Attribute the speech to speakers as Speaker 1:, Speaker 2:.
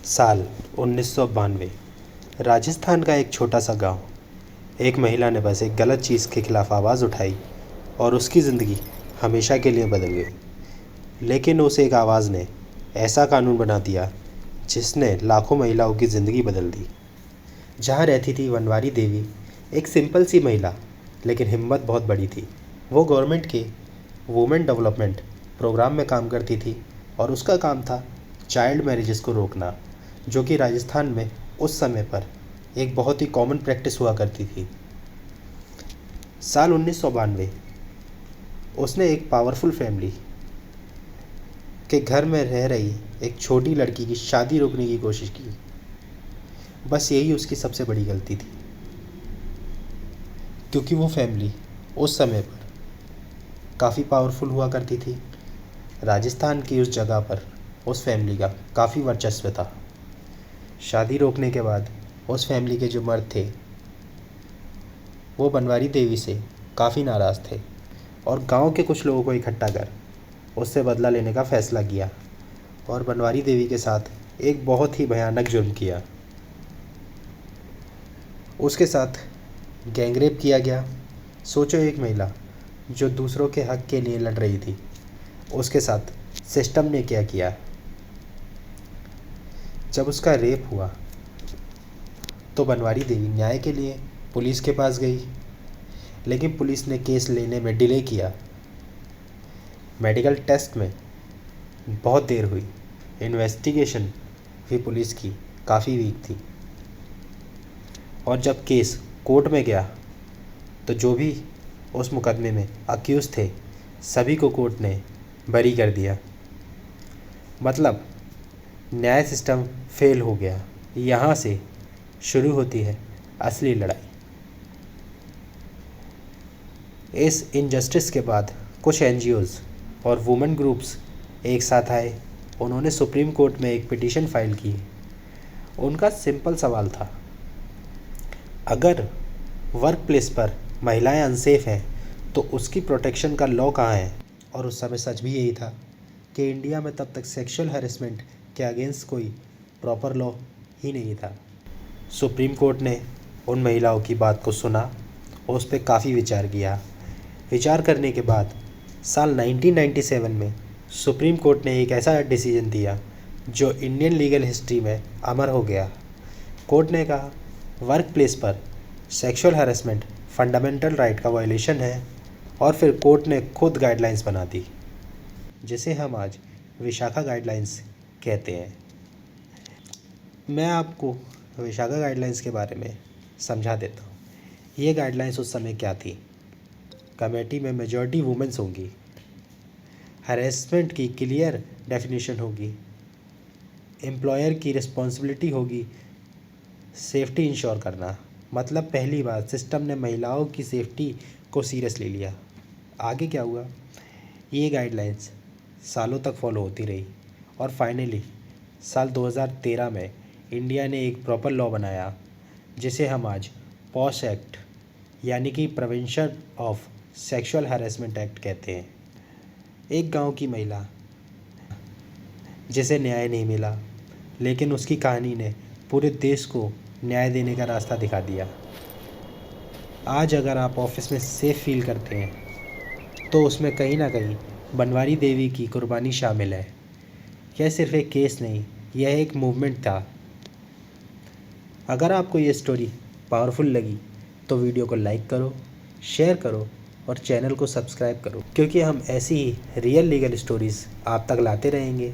Speaker 1: साल 1992। राजस्थान का एक छोटा सा गांव। एक महिला ने बस एक गलत चीज़ के खिलाफ आवाज़ उठाई और उसकी ज़िंदगी हमेशा के लिए बदल गई। लेकिन उस एक आवाज़ ने ऐसा कानून बना दिया जिसने लाखों महिलाओं की ज़िंदगी बदल दी। जहाँ रहती थी बनवारी देवी, एक सिंपल सी महिला, लेकिन हिम्मत बहुत बड़ी थी। वो गवर्नमेंट के वुमेन डेवलपमेंट प्रोग्राम में काम करती थी और उसका काम था चाइल्ड मैरिजेस को रोकना, जो कि राजस्थान में उस समय पर एक बहुत ही कॉमन प्रैक्टिस हुआ करती थी। साल 1992 उसने एक पावरफुल फैमिली के घर में रह रही एक छोटी लड़की की शादी रोकने की कोशिश की। बस यही उसकी सबसे बड़ी गलती थी, क्योंकि वो फैमिली उस समय पर काफ़ी पावरफुल हुआ करती थी। राजस्थान की उस जगह पर उस फैमिली का काफ़ी वर्चस्व था। शादी रोकने के बाद उस फैमिली के जो मर्द थे वो बनवारी देवी से काफ़ी नाराज़ थे और गांव के कुछ लोगों को इकट्ठा कर उससे बदला लेने का फ़ैसला किया और बनवारी देवी के साथ एक बहुत ही भयानक जुर्म किया। उसके साथ गैंगरेप किया गया। सोचो, एक महिला जो दूसरों के हक के लिए लड़ रही थी, उसके साथ सिस्टम ने क्या किया। जब उसका रेप हुआ तो बनवारी देवी न्याय के लिए पुलिस के पास गई, लेकिन पुलिस ने केस लेने में डिले किया। मेडिकल टेस्ट में बहुत देर हुई। इन्वेस्टिगेशन भी पुलिस की काफ़ी वीक थी। और जब केस कोर्ट में गया तो जो भी उस मुकदमे में अक्यूज़ थे, सभी को कोर्ट ने बरी कर दिया। मतलब न्याय सिस्टम फेल हो गया। यहाँ से शुरू होती है असली लड़ाई। इस इनजस्टिस के बाद कुछ एनजीओज़ और वुमेन ग्रुप्स एक साथ आए। उन्होंने सुप्रीम कोर्ट में एक पिटीशन फाइल की। उनका सिंपल सवाल था, अगर वर्क प्लेस पर महिलाएं अनसेफ हैं तो उसकी प्रोटेक्शन का लॉ कहाँ है। और उस समय सच भी यही था कि इंडिया में तब तक सेक्सुअल हैरेसमेंट के अगेंस्ट कोई प्रॉपर लॉ ही नहीं था। सुप्रीम कोर्ट ने उन महिलाओं की बात को सुना और उस पर काफ़ी विचार किया। विचार करने के बाद साल 1997 में सुप्रीम कोर्ट ने एक ऐसा डिसीजन दिया जो इंडियन लीगल हिस्ट्री में अमर हो गया। कोर्ट ने कहा, वर्क प्लेस पर सेक्सुअल हैरेसमेंट फंडामेंटल राइट का वायलेशन है। और फिर कोर्ट ने खुद गाइडलाइंस बना दी, जिसे हम आज विशाखा गाइडलाइंस कहते हैं। मैं आपको विशाखा गाइडलाइंस के बारे में समझा देता हूँ। ये गाइडलाइंस उस समय क्या थी। कमेटी में मेजॉरिटी वुमेन्स होंगी। हैरेसमेंट की क्लियर डेफिनेशन होगी। एम्प्लॉयर की रिस्पॉन्सिबिलिटी होगी सेफ्टी इंश्योर करना। मतलब पहली बार सिस्टम ने महिलाओं की सेफ्टी को सीरियस ले लिया। आगे क्या हुआ, ये गाइडलाइंस सालों तक फॉलो होती रही और फाइनली साल 2013 में इंडिया ने एक प्रॉपर लॉ बनाया, जिसे हम आज पॉश एक्ट यानी कि prevention of sexual harassment act कहते हैं। एक गांव की महिला जिसे न्याय नहीं मिला, लेकिन उसकी कहानी ने पूरे देश को न्याय देने का रास्ता दिखा दिया। आज अगर आप ऑफिस में सेफ फील करते हैं तो उसमें कहीं ना कहीं बनवारी देवी की कुर्बानी शामिल है। यह सिर्फ एक केस नहीं, यह एक मूवमेंट था। अगर आपको ये स्टोरी पावरफुल लगी तो वीडियो को लाइक करो, शेयर करो और चैनल को सब्सक्राइब करो, क्योंकि हम ऐसी ही रियल लीगल स्टोरीज़ आप तक लाते रहेंगे।